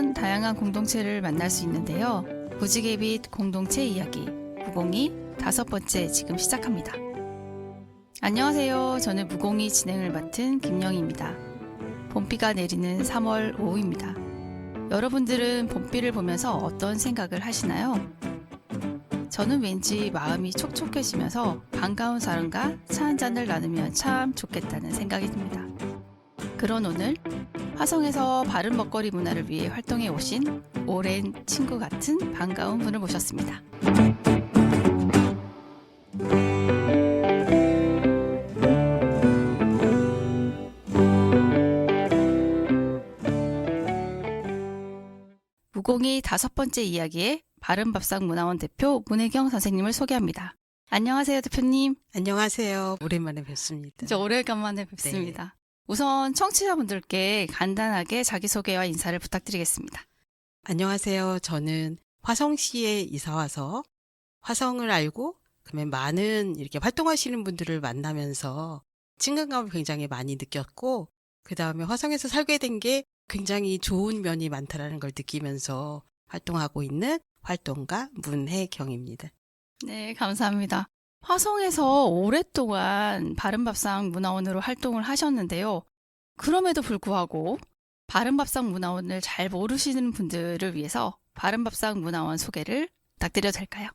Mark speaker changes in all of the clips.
Speaker 1: 곳에서는 다양한 공동체를 만날 수 있는데요. 무지개빛 공동체 이야기 902 5번째 지금 시작합니다. 안녕하세요. 저는 무공이 진행을 맡은 김영희입니다. 봄비가 내리는 3월 오후입니다. 여러분들은 봄비를 보면서 어떤 생각을 하시나요? 저는 왠지 마음이 촉촉해지면서 반가운 사람과 차 한잔을 나누면 참 좋겠다는 생각이 듭니다. 그런 오늘 화성에서 바른 먹거리 문화를 위해 활동해 오신 오랜 친구 같은 반가운 분을 모셨습니다. 무공이 5번째 이야기에 바른밥상 문화원 대표 문혜경 선생님을 소개합니다. 안녕하세요, 대표님.
Speaker 2: 안녕하세요. 오랜만에 뵙습니다.
Speaker 1: 진짜 오래간만에 뵙습니다. 우선 청취자분들께 간단하게 자기소개와 인사를 부탁드리겠습니다.
Speaker 2: 안녕하세요. 저는 화성시에 이사와서 화성을 알고 그다음에 많은 이렇게 활동하시는 분들을 만나면서 친근감을 굉장히 많이 느꼈고 그다음에 화성에서 살게 된 게 굉장히 좋은 면이 많다라는 걸 느끼면서 활동하고 있는 활동가 문혜경입니다.
Speaker 1: 네, 감사합니다. 화성에서 오랫동안 바른밥상 문화원으로 활동을 하셨는데요. 그럼에도 불구하고 바른밥상 문화원을 잘 모르시는 분들을 위해서 바른밥상 문화원 소개를 부탁드려도 될까요?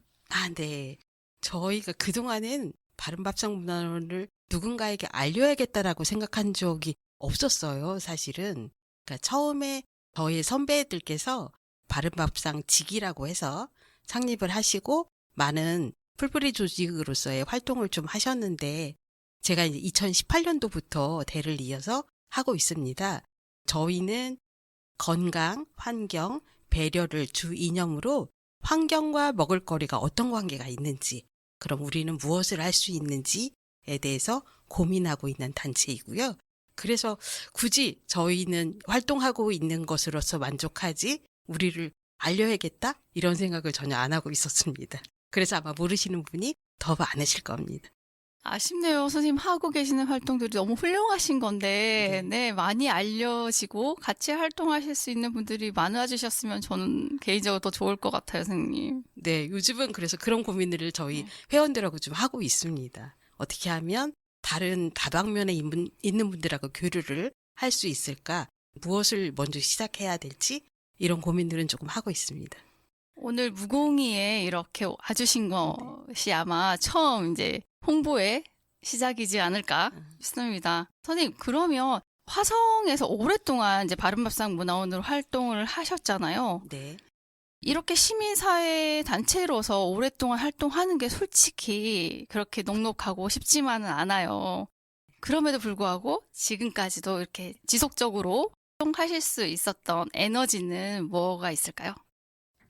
Speaker 2: 네. 저희가 그동안은 바른밥상 문화원을 누군가에게 알려야겠다라고 생각한 적이 없었어요, 사실은. 그러니까 처음에 저희 선배들께서 바른밥상 직이라고 해서 창립을 하시고 많은 풀뿌리 조직으로서의 활동을 좀 하셨는데 제가 이제 2018년도부터 대를 이어서 하고 있습니다. 저희는 건강, 환경, 배려를 주 이념으로 환경과 먹을거리가 어떤 관계가 있는지, 그럼 우리는 무엇을 할 수 있는지에 대해서 고민하고 있는 단체이고요. 그래서 굳이 저희는 활동하고 있는 것으로서 만족하지 우리를 알려야겠다 이런 생각을 전혀 안 하고 있었습니다. 그래서 아마 모르시는 분이 더 많으실 겁니다.
Speaker 1: 아쉽네요. 선생님 하고 계시는 활동들이 너무 훌륭하신 건데, 네, 많이 알려지고 같이 활동하실 수 있는 분들이 많아지셨으면 저는 개인적으로 더 좋을 것 같아요, 선생님.
Speaker 2: 네, 요즘은 그래서 그런 고민을 저희 회원들하고 좀 하고 있습니다. 어떻게 하면 다른 다방면에 있는 분들하고 교류를 할 수 있을까? 무엇을 먼저 시작해야 될지 이런 고민들은 조금 하고 있습니다.
Speaker 1: 오늘 무공이에 이렇게 와주신 것이 아마 처음 이제 홍보의 시작이지 않을까 싶습니다. 선생님, 그러면 화성에서 오랫동안 이제 바른밥상 문화원으로 활동을 하셨잖아요.
Speaker 2: 네.
Speaker 1: 이렇게 시민사회 단체로서 오랫동안 활동하는 게 솔직히 그렇게 녹록하고 쉽지만은 않아요. 그럼에도 불구하고 지금까지도 이렇게 지속적으로 활동하실 수 있었던 에너지는 뭐가 있을까요?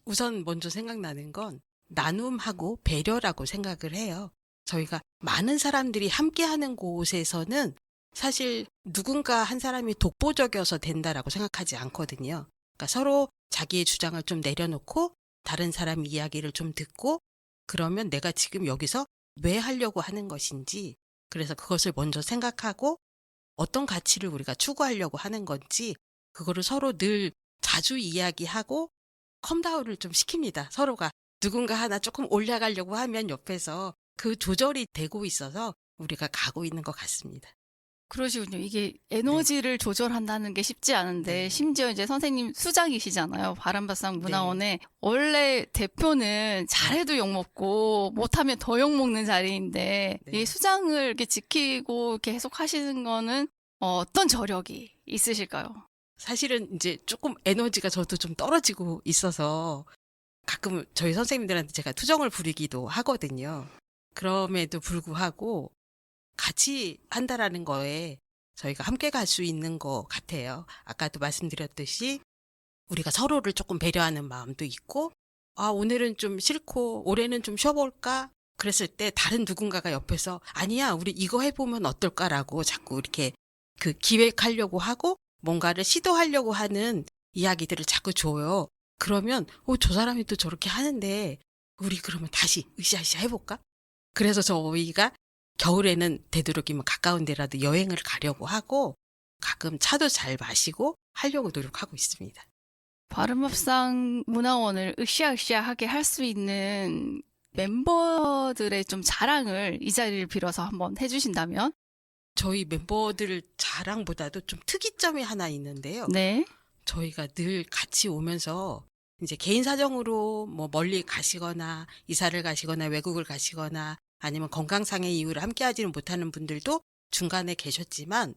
Speaker 2: 우선 먼저 생각나는 건 나눔하고 배려라고 생각을 해요. 저희가 많은 사람들이 함께하는 곳에서는 사실 누군가 한 사람이 독보적이어서 된다라고 생각하지 않거든요. 그러니까 서로 자기의 주장을 좀 내려놓고 다른 사람 이야기를 좀 듣고 그러면 내가 지금 여기서 왜 하려고 하는 것인지 그래서 그것을 먼저 생각하고 어떤 가치를 우리가 추구하려고 하는 건지 그거를 서로 늘 자주 이야기하고 컴다운을 좀 시킵니다. 서로가 누군가 하나 조금 올라가려고 하면 옆에서 그 조절이 되고 있어서 우리가 가고 있는 것 같습니다.
Speaker 1: 그러시군요. 이게 에너지를 조절한다는 게 쉽지 않은데 심지어 이제 선생님 수장이시잖아요. 바른밥상 문화원에 원래 대표는 잘해도 욕먹고 못하면 더 욕먹는 자리인데 이 수장을 이렇게 지키고 계속 하시는 거는 어떤 저력이 있으실까요?
Speaker 2: 사실은 이제 조금 에너지가 저도 좀 떨어지고 있어서 가끔 저희 선생님들한테 제가 투정을 부리기도 하거든요. 그럼에도 불구하고 같이 한다라는 거에 저희가 함께 갈 수 있는 것 같아요. 아까도 말씀드렸듯이 우리가 서로를 조금 배려하는 마음도 있고 오늘은 좀 싫고 올해는 좀 쉬어볼까? 그랬을 때 다른 누군가가 옆에서 아니야 우리 이거 해보면 어떨까라고 자꾸 이렇게 그 기획하려고 하고 뭔가를 시도하려고 하는 이야기들을 자꾸 줘요. 그러면 저 사람이 또 저렇게 하는데 우리 그러면 다시 으쌰으쌰 해볼까? 그래서 저희가 겨울에는 되도록이면 가까운 데라도 여행을 가려고 하고 가끔 차도 잘 마시고 하려고 노력하고 있습니다.
Speaker 1: 바른밥상 문화원을 으쌰으쌰하게 할 수 있는 멤버들의 좀 자랑을 이 자리를 빌어서 한번 해주신다면?
Speaker 2: 저희 멤버들 자랑보다도 좀 특이점이 하나 있는데요.
Speaker 1: 네.
Speaker 2: 저희가 늘 같이 오면서 이제 개인 사정으로 뭐 멀리 가시거나 이사를 가시거나 외국을 가시거나 아니면 건강상의 이유로 함께 하지는 못하는 분들도 중간에 계셨지만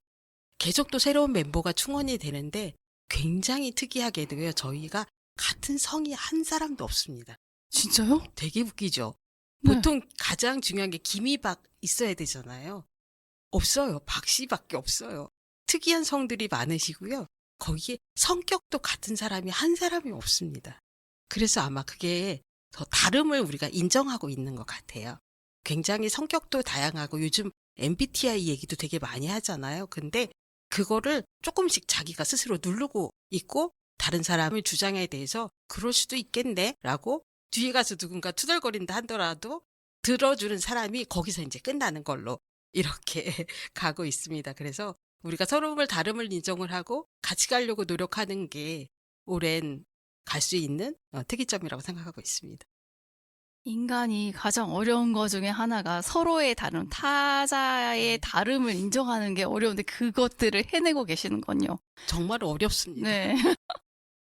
Speaker 2: 계속 또 새로운 멤버가 충원이 되는데 굉장히 특이하게도요. 저희가 같은 성이 한 사람도 없습니다.
Speaker 1: 진짜요?
Speaker 2: 되게 웃기죠.
Speaker 1: 네.
Speaker 2: 보통 가장 중요한 게 김이박 있어야 되잖아요. 없어요. 박 씨밖에 없어요. 특이한 성들이 많으시고요. 거기에 성격도 같은 사람이 한 사람이 없습니다. 그래서 아마 그게 더 다름을 우리가 인정하고 있는 것 같아요. 굉장히 성격도 다양하고 요즘 MBTI 얘기도 되게 많이 하잖아요. 근데 그거를 조금씩 자기가 스스로 누르고 있고 다른 사람의 주장에 대해서 그럴 수도 있겠네 라고 뒤에 가서 누군가 투덜거린다 하더라도 들어주는 사람이 거기서 이제 끝나는 걸로 이렇게 가고 있습니다. 그래서 우리가 서로를 다름을 인정을 하고 같이 가려고 노력하는 게 오랜 갈 수 있는 특이점이라고 생각하고 있습니다.
Speaker 1: 인간이 가장 어려운 것 중에 하나가 서로의 다름, 타자의 다름을 인정하는 게 어려운데 그것들을 해내고 계시는군요.
Speaker 2: 정말 어렵습니다.
Speaker 1: 네.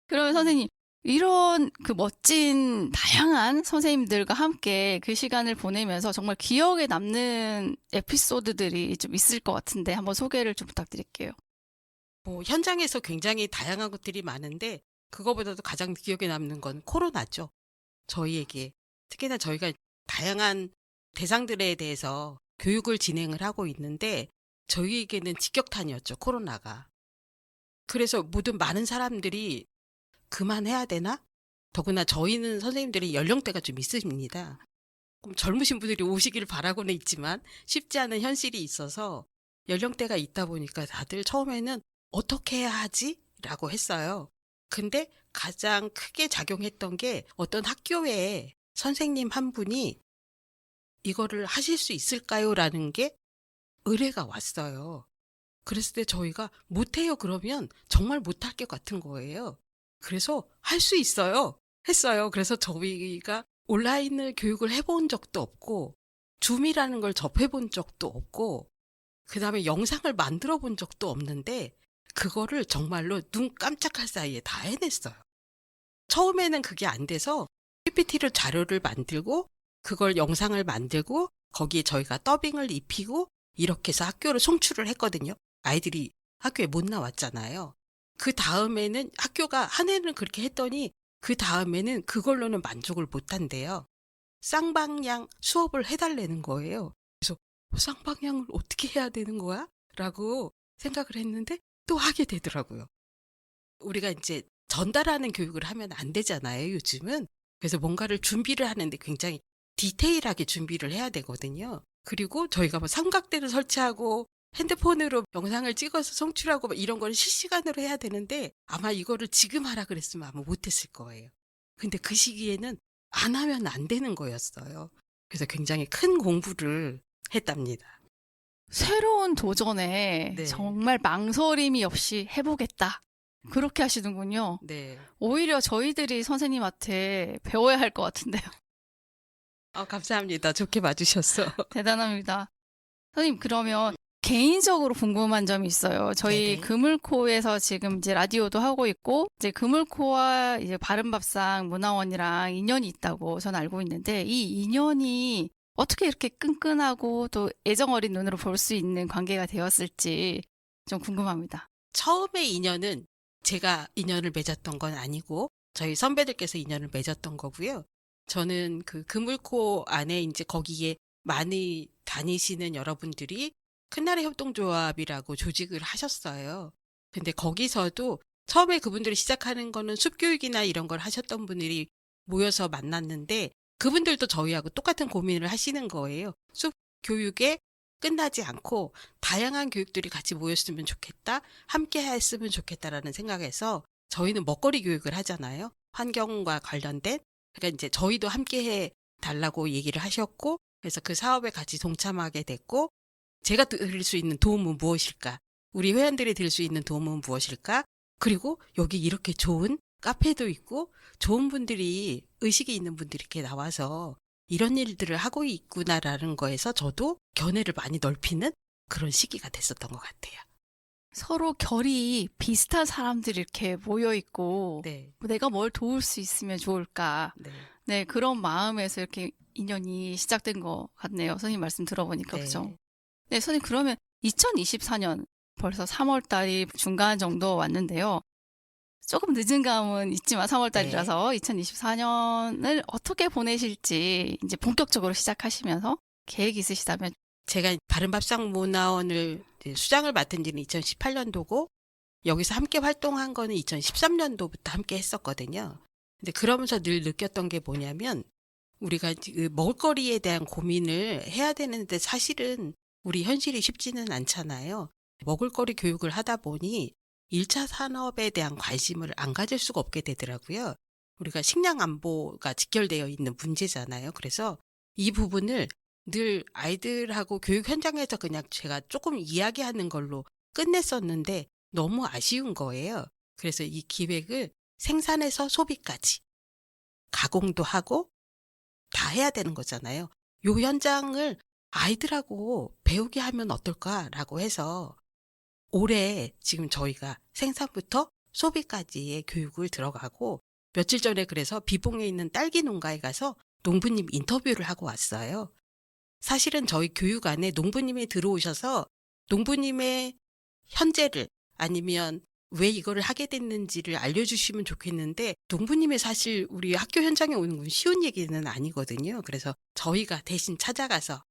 Speaker 1: 그러면 선생님, 이런 그 멋진 다양한 선생님들과 함께 그 시간을 보내면서 정말 기억에 남는 에피소드들이 좀 있을 것 같은데 한번 소개를 좀 부탁드릴게요.
Speaker 2: 뭐 현장에서 굉장히 다양한 것들이 많은데 그거보다도 가장 기억에 남는 건 코로나죠. 저희에게 특히나 저희가 다양한 대상들에 대해서 교육을 진행을 하고 있는데 저희에게는 직격탄이었죠. 코로나가. 그래서 모든 많은 사람들이 그만해야 되나? 더구나 저희는 선생님들이 연령대가 좀 있습니다. 젊으신 분들이 오시기를 바라고는 있지만 쉽지 않은 현실이 있어서 연령대가 있다 보니까 다들 처음에는 어떻게 해야 하지? 라고 했어요. 근데 가장 크게 작용했던 게 어떤 학교에 선생님 한 분이 이거를 하실 수 있을까요? 라는 게 의뢰가 왔어요. 그랬을 때 저희가 못해요 그러면 정말 못할 것 같은 거예요. 그래서 할 수 있어요. 했어요. 그래서 저희가 온라인을 교육을 해본 적도 없고 줌이라는 걸 접해본 적도 없고 그 다음에 영상을 만들어 본 적도 없는데 그거를 정말로 눈 깜짝할 사이에 다 해냈어요. 처음에는 그게 안 돼서 PPT를 자료를 만들고 그걸 영상을 만들고 거기에 저희가 더빙을 입히고 이렇게 해서 학교를 송출을 했거든요. 아이들이 학교에 못 나왔잖아요. 그 다음에는 학교가 한 해는 그렇게 했더니 그 다음에는 그걸로는 만족을 못 한대요. 쌍방향 수업을 해달라는 거예요. 그래서 쌍방향을 어떻게 해야 되는 거야? 라고 생각을 했는데 또 하게 되더라고요. 우리가 이제 전달하는 교육을 하면 안 되잖아요, 요즘은. 그래서 뭔가를 준비를 하는데 굉장히 디테일하게 준비를 해야 되거든요. 그리고 저희가 뭐 삼각대를 설치하고 핸드폰으로 영상을 찍어서 송출하고 막 이런 걸 실시간으로 해야 되는데 아마 이거를 지금 하라 그랬으면 아마 못했을 거예요. 근데 그 시기에는 안 하면 안 되는 거였어요. 그래서 굉장히 큰 공부를 했답니다.
Speaker 1: 새로운 도전에
Speaker 2: 네.
Speaker 1: 정말 망설임이 없이 해보겠다. 그렇게 하시는군요.
Speaker 2: 네.
Speaker 1: 오히려 저희들이 선생님한테 배워야 할 것 같은데요.
Speaker 2: 감사합니다. 좋게 봐주셨어.
Speaker 1: 대단합니다. 선생님, 그러면 개인적으로 궁금한 점이 있어요. 저희
Speaker 2: 네네.
Speaker 1: 그물코에서 지금 이제 라디오도 하고 있고, 이제 그물코와 이제 바른밥상 문화원이랑 인연이 있다고 저는 알고 있는데, 이 인연이 어떻게 이렇게 끈끈하고 또 애정어린 눈으로 볼 수 있는 관계가 되었을지 좀 궁금합니다.
Speaker 2: 처음에 인연은 제가 인연을 맺었던 건 아니고 저희 선배들께서 인연을 맺었던 거고요. 저는 그 그물코 안에 이제 거기에 많이 다니시는 여러분들이 큰나라 협동조합이라고 조직을 하셨어요. 근데 거기서도 처음에 그분들이 시작하는 거는 숲교육이나 이런 걸 하셨던 분들이 모여서 만났는데 그분들도 저희하고 똑같은 고민을 하시는 거예요. 숲교육에 끝나지 않고 다양한 교육들이 같이 모였으면 좋겠다, 함께 했으면 좋겠다라는 생각에서 저희는 먹거리 교육을 하잖아요. 환경과 관련된. 그러니까 이제 저희도 함께 해 달라고 얘기를 하셨고, 그래서 그 사업에 같이 동참하게 됐고, 제가 드릴 수 있는 도움은 무엇일까? 우리 회원들이 드릴 수 있는 도움은 무엇일까? 그리고 여기 이렇게 좋은 카페도 있고 좋은 분들이 의식이 있는 분들이 이렇게 나와서 이런 일들을 하고 있구나라는 거에서 저도 견해를 많이 넓히는 그런 시기가 됐었던 것 같아요.
Speaker 1: 서로 결이 비슷한 사람들이 이렇게 모여 있고
Speaker 2: 네,
Speaker 1: 내가 뭘 도울 수 있으면 좋을까.
Speaker 2: 네,
Speaker 1: 네, 그런 마음에서 이렇게 인연이 시작된 것 같네요. 선생님 말씀 들어보니까 그죠?
Speaker 2: 네,
Speaker 1: 네, 선생님 그러면 2024년 벌써 3월 달이 중간 정도 왔는데요. 조금 늦은 감은 있지만 3월
Speaker 2: 네.
Speaker 1: 달이라서 2024년을 어떻게 보내실지 이제 본격적으로 시작하시면서 계획 있으시다면
Speaker 2: 제가 바른밥상문화원을 수장을 맡은 지는 2018년도고 여기서 함께 활동한 거는 2013년도부터 함께 했었거든요. 근데 그러면서 늘 느꼈던 게 뭐냐면 우리가 그 먹을거리에 대한 고민을 해야 되는데 사실은 우리 현실이 쉽지는 않잖아요. 먹을거리 교육을 하다 보니 1차 산업에 대한 관심을 안 가질 수가 없게 되더라고요. 우리가 식량 안보가 직결되어 있는 문제잖아요. 그래서 이 부분을 늘 아이들하고 교육 현장에서 그냥 제가 조금 이야기하는 걸로 끝냈었는데 너무 아쉬운 거예요. 그래서 이 기획을 생산에서 소비까지 가공도 하고 다 해야 되는 거잖아요. 요 현장을 아이들하고 배우게 하면 어떨까라고 해서 올해 지금 저희가 생산부터 소비까지의 교육을 들어가고 며칠 전에 그래서 비봉에 있는 딸기 농가에 가서 농부님 인터뷰를 하고 왔어요. 사실은 저희 교육 안에 농부님이 들어오셔서 농부님의 현재를 아니면 왜 이거를 하게 됐는지를 알려주시면 좋겠는데 농부님의 사실 우리 학교 현장에 오는 건 쉬운 얘기는 아니거든요. 그래서 저희가 대신 찾아가서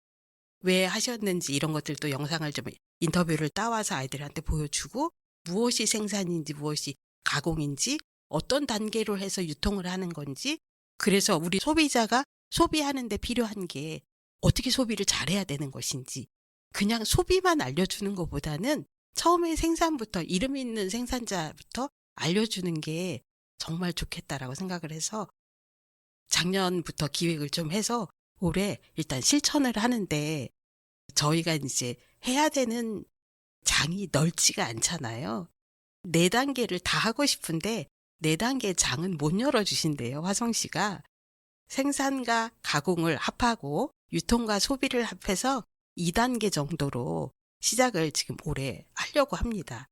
Speaker 2: 왜 하셨는지 이런 것들도 영상을 좀 인터뷰를 따와서 아이들한테 보여주고 무엇이 생산인지 무엇이 가공인지 어떤 단계로 해서 유통을 하는 건지 그래서 우리 소비자가 소비하는 데 필요한 게 어떻게 소비를 잘해야 되는 것인지 그냥 소비만 알려주는 것보다는 처음에 생산부터 이름 있는 생산자부터 알려주는 게 정말 좋겠다라고 생각을 해서 작년부터 기획을 좀 해서 올해 일단 실천을 하는데 저희가 이제 해야 되는 장이 넓지가 않잖아요. 4단계를 다 하고 싶은데 4단계 장은 못 열어주신대요. 화성시가. 생산과 가공을 합하고 유통과 소비를 합해서 2단계 정도로 시작을 지금 올해 하려고 합니다.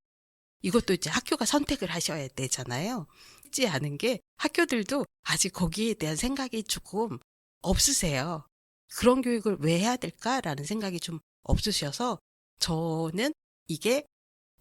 Speaker 2: 이것도 이제 학교가 선택을 하셔야 되잖아요. 쉽지 않은 게 학교들도 아직 거기에 대한 생각이 조금 없으세요. 그런 교육을 왜 해야 될까라는 생각이 좀 없으셔서 저는 이게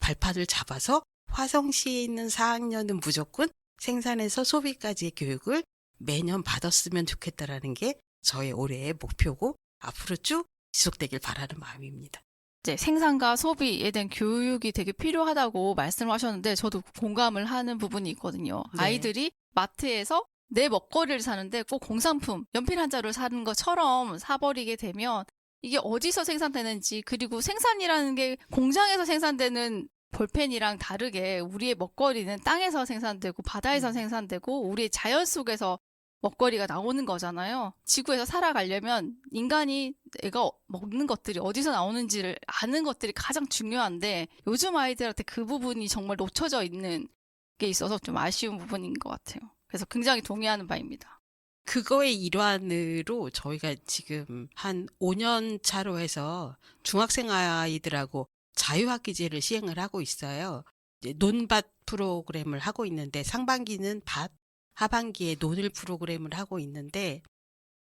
Speaker 2: 발판을 잡아서 화성시에 있는 4학년은 무조건 생산에서 소비까지의 교육을 매년 받았으면 좋겠다라는 게 저의 올해의 목표고 앞으로 쭉 지속되길 바라는 마음입니다.
Speaker 1: 이제 생산과 소비에 대한 교육이 되게 필요하다고 말씀을 하셨는데 저도 공감을 하는 부분이 있거든요.
Speaker 2: 네.
Speaker 1: 아이들이 마트에서 내 먹거리를 사는데 꼭 공산품, 연필 한 자루 사는 것처럼 사버리게 되면 이게 어디서 생산되는지 그리고 생산이라는 게 공장에서 생산되는 볼펜이랑 다르게 우리의 먹거리는 땅에서 생산되고 바다에서 생산되고 우리의 자연 속에서 먹거리가 나오는 거잖아요. 지구에서 살아가려면 인간이 내가 먹는 것들이 어디서 나오는지를 아는 것들이 가장 중요한데 요즘 아이들한테 그 부분이 정말 놓쳐져 있는 게 있어서 좀 아쉬운 부분인 것 같아요. 그래서 굉장히 동의하는 바입니다.
Speaker 2: 그거의 일환으로 저희가 지금 한 5년 차로 해서 중학생 아이들하고 자유학기제를 시행을 하고 있어요. 이제 논밭 프로그램을 하고 있는데 상반기는 밭, 하반기에 논을 프로그램을 하고 있는데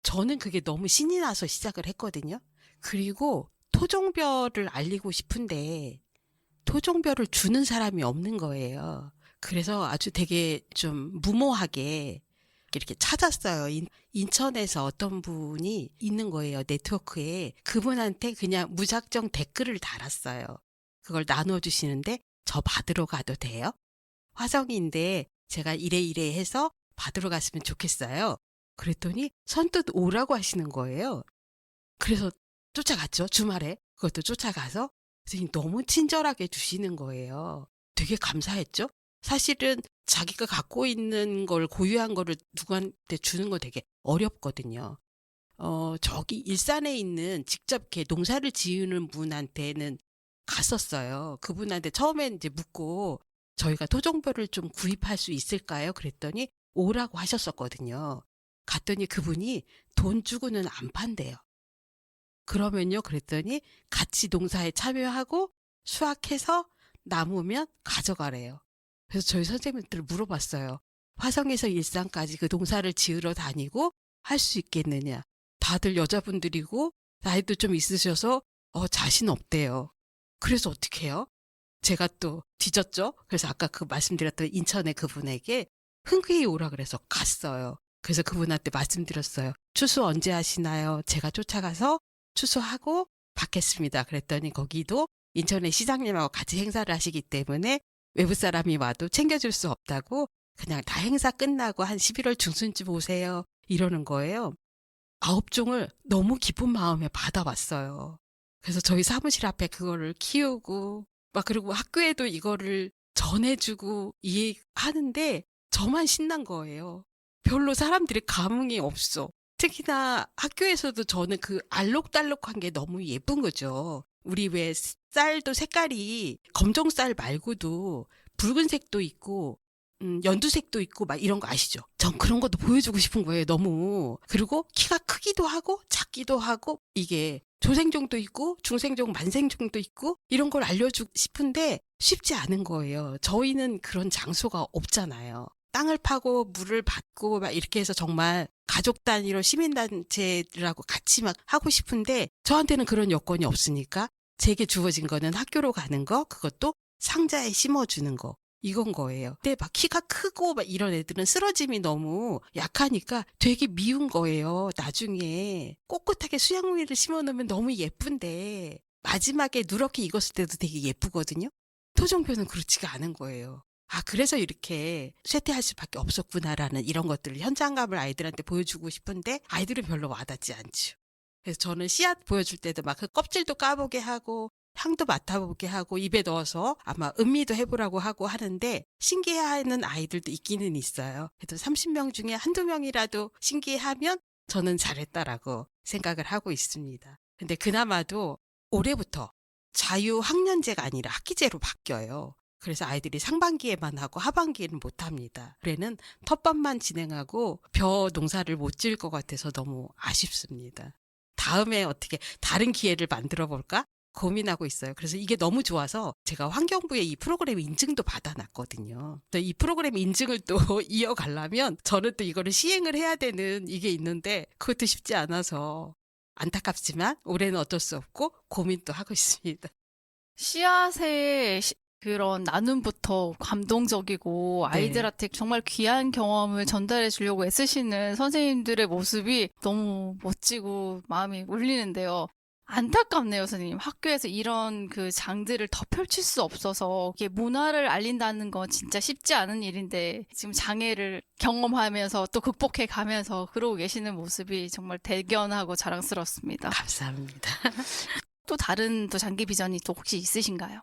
Speaker 2: 저는 그게 너무 신이 나서 시작을 했거든요. 그리고 토종별을 알리고 싶은데 토종별을 주는 사람이 없는 거예요. 그래서 아주 되게 좀 무모하게 이렇게 찾았어요. 인천에서 어떤 분이 있는 거예요. 네트워크에. 그분한테 그냥 무작정 댓글을 달았어요. 그걸 나눠주시는데 저 받으러 가도 돼요? 화성인데 제가 이래 해서 받으러 갔으면 좋겠어요. 그랬더니 선뜻 오라고 하시는 거예요. 그래서 쫓아갔죠. 주말에. 그것도 쫓아가서 선생님 너무 친절하게 주시는 거예요. 되게 감사했죠. 사실은 자기가 갖고 있는 걸 고유한 거를 누구한테 주는 거 되게 어렵거든요. 저기 일산에 있는 직접 이렇게 농사를 지으는 분한테는 갔었어요. 그분한테 처음엔 이제 묻고 저희가 토종별을 좀 구입할 수 있을까요? 그랬더니 오라고 하셨었거든요. 갔더니 그분이 돈 주고는 안 판대요. 그러면요, 그랬더니 같이 농사에 참여하고 수확해서 남으면 가져가래요. 그래서 저희 선생님들 물어봤어요. 화성에서 일산까지 그 농사를 지으러 다니고 할 수 있겠느냐. 다들 여자분들이고 나이도 좀 있으셔서 자신 없대요. 그래서 어떻게 해요? 제가 또 뒤졌죠. 그래서 아까 그 말씀드렸던 인천의 그분에게 흔쾌히 오라 그래서 갔어요. 그래서 그분한테 말씀드렸어요. 추수 언제 하시나요? 제가 쫓아가서 추수하고 받겠습니다. 그랬더니 거기도 인천의 시장님하고 같이 행사를 하시기 때문에 외부 사람이 와도 챙겨줄 수 없다고 그냥 다 행사 끝나고 한 11월 중순쯤 오세요. 이러는 거예요. 9종을 너무 기쁜 마음에 받아왔어요. 그래서 저희 사무실 앞에 그거를 키우고 막 그리고 학교에도 이거를 전해주고 이해하는데 저만 신난 거예요. 별로 사람들이 감흥이 없어. 특히나 학교에서도 저는 그 알록달록한 게 너무 예쁜 거죠. 우리 왜 쌀도 색깔이 검정쌀 말고도 붉은색도 있고 연두색도 있고 막 이런 거 아시죠? 전 그런 것도 보여주고 싶은 거예요. 너무. 그리고 키가 크기도 하고 작기도 하고 이게 조생종도 있고 중생종, 만생종도 있고 이런 걸 알려주고 싶은데 쉽지 않은 거예요. 저희는 그런 장소가 없잖아요. 땅을 파고 물을 받고 막 이렇게 해서 정말 가족 단위로 시민단체라고 같이 막 하고 싶은데 저한테는 그런 여건이 없으니까 제게 주어진 거는 학교로 가는 거, 그것도 상자에 심어주는 거. 이건 거예요. 근데 막 키가 크고 막 이런 애들은 쓰러짐이 너무 약하니까 되게 미운 거예요. 나중에 꼿꼿하게 수양미를 심어놓으면 너무 예쁜데 마지막에 누렇게 익었을 때도 되게 예쁘거든요. 토종표는 그렇지가 않은 거예요. 아, 그래서 이렇게 쇠퇴할 수밖에 없었구나라는 이런 것들을 현장감을 아이들한테 보여주고 싶은데 아이들은 별로 와닿지 않죠. 그래서 저는 씨앗 보여줄 때도 막 그 껍질도 까보게 하고 향도 맡아보게 하고 입에 넣어서 아마 음미도 해보라고 하고 하는데 신기해하는 아이들도 있기는 있어요. 그래도 30명 중에 한두 명이라도 신기해하면 저는 잘했다라고 생각을 하고 있습니다. 근데 그나마도 올해부터 자유학년제가 아니라 학기제로 바뀌어요. 그래서 아이들이 상반기에만 하고 하반기에는 못합니다. 올해는 텃밭만 진행하고 벼 농사를 못 지을 것 같아서 너무 아쉽습니다. 다음에 어떻게 다른 기회를 만들어 볼까? 고민하고 있어요. 그래서 이게 너무 좋아서 제가 환경부에 이 프로그램 인증도 받아놨거든요. 이 프로그램 인증을 또 이어가려면 저는 또 이거를 시행을 해야 되는 이게 있는데 그것도 쉽지 않아서 안타깝지만 올해는 어쩔 수 없고 고민도 하고 있습니다.
Speaker 1: 씨앗의 그런 나눔부터 감동적이고
Speaker 2: 네.
Speaker 1: 아이들한테 정말 귀한 경험을 전달해 주려고 애쓰시는 선생님들의 모습이 너무 멋지고 마음이 울리는데요. 안타깝네요, 선생님. 학교에서 이런 그 장들을 더 펼칠 수 없어서 이게 문화를 알린다는 건 진짜 쉽지 않은 일인데 지금 장애를 경험하면서 또 극복해 가면서 그러고 계시는 모습이 정말 대견하고 자랑스럽습니다.
Speaker 2: 감사합니다.
Speaker 1: 또 다른 또 장기 비전이 또 혹시 있으신가요?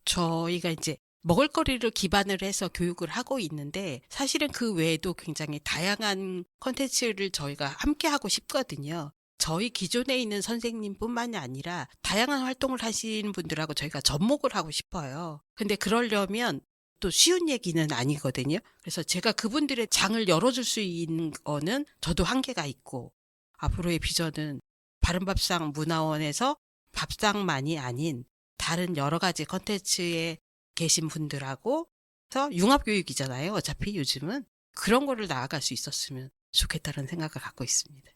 Speaker 2: 저희가 이제 먹을거리를 기반을 해서 교육을 하고 있는데 사실은 그 외에도 굉장히 다양한 콘텐츠를 저희가 함께 하고 싶거든요. 저희 기존에 있는 선생님뿐만이 아니라 다양한 활동을 하시는 분들하고 저희가 접목을 하고 싶어요. 근데 그러려면 또 쉬운 얘기는 아니거든요. 그래서 제가 그분들의 장을 열어줄 수 있는 거는 저도 한계가 있고 앞으로의 비전은 바른밥상 문화원에서 밥상만이 아닌 다른 여러 가지 콘텐츠에 계신 분들하고 융합교육이잖아요. 어차피 요즘은 그런 거를 나아갈 수 있었으면 좋겠다는 생각을 갖고 있습니다.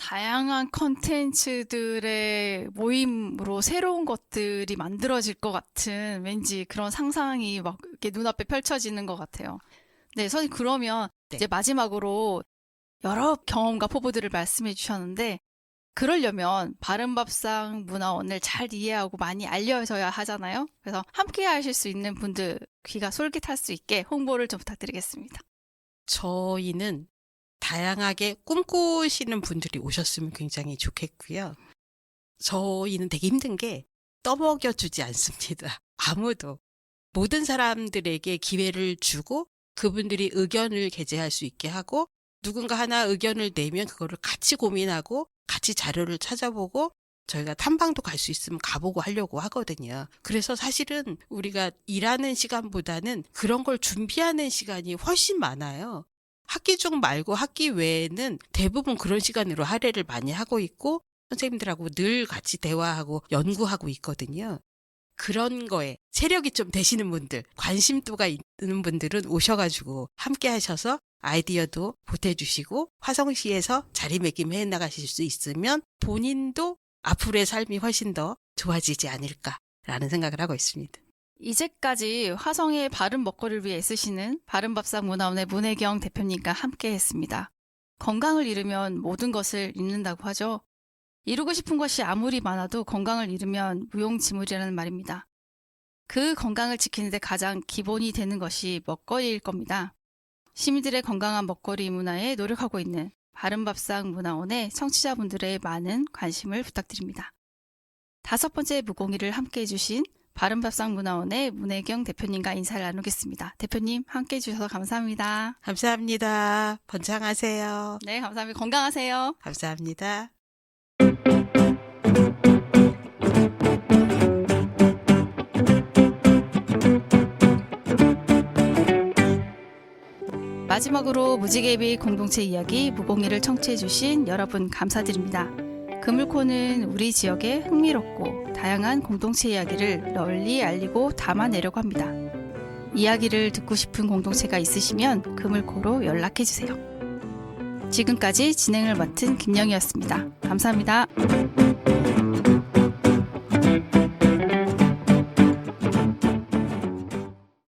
Speaker 1: 다양한 컨텐츠들의 모임으로 새로운 것들이 만들어질 것 같은 왠지 그런 상상이 막 이렇게 눈앞에 펼쳐지는 것 같아요. 네, 선생님 그러면
Speaker 2: 네.
Speaker 1: 이제 마지막으로 여러 경험과 포부들을 말씀해 주셨는데 그러려면 바른밥상 문화원을 잘 이해하고 많이 알려져야 하잖아요. 그래서 함께 하실 수 있는 분들 귀가 솔깃할 수 있게 홍보를 좀 부탁드리겠습니다.
Speaker 2: 저희는 다양하게 꿈꾸시는 분들이 오셨으면 굉장히 좋겠고요. 저희는 되게 힘든 게 떠먹여주지 않습니다. 아무도. 모든 사람들에게 기회를 주고 그분들이 의견을 게재할 수 있게 하고 누군가 하나 의견을 내면 그거를 같이 고민하고 같이 자료를 찾아보고 저희가 탐방도 갈 수 있으면 가보고 하려고 하거든요. 그래서 사실은 우리가 일하는 시간보다는 그런 걸 준비하는 시간이 훨씬 많아요. 학기 중 말고 학기 외에는 대부분 그런 시간으로 할애를 많이 하고 있고 선생님들하고 늘 같이 대화하고 연구하고 있거든요. 그런 거에 체력이 좀 되시는 분들, 관심도가 있는 분들은 오셔가지고 함께 하셔서 아이디어도 보태주시고 화성시에서 자리매김해 나가실 수 있으면 본인도 앞으로의 삶이 훨씬 더 좋아지지 않을까라는 생각을 하고 있습니다.
Speaker 1: 이제까지 화성의 바른 먹거리를 위해 애쓰시는 바른밥상문화원의 문혜경 대표님과 함께 했습니다. 건강을 잃으면 모든 것을 잃는다고 하죠. 이루고 싶은 것이 아무리 많아도 건강을 잃으면 무용지물이라는 말입니다. 그 건강을 지키는 데 가장 기본이 되는 것이 먹거리일 겁니다. 시민들의 건강한 먹거리 문화에 노력하고 있는 바른밥상문화원의 청취자분들의 많은 관심을 부탁드립니다. 5번째 무공의를 함께 해주신 바른밥상문화원의 문혜경 대표님과 인사를 나누겠습니다. 대표님 함께 해주셔서 감사합니다.
Speaker 2: 감사합니다. 번창하세요.
Speaker 1: 네, 감사합니다. 건강하세요.
Speaker 2: 감사합니다.
Speaker 1: 마지막으로 무지개비 공동체 이야기 무공의를 청취해주신 여러분 감사드립니다. 그물코는 우리 지역의 흥미롭고 다양한 공동체 이야기를 널리 알리고 담아내려고 합니다. 이야기를 듣고 싶은 공동체가 있으시면 그물코로 연락해주세요. 지금까지 진행을 맡은 김영희였습니다. 감사합니다.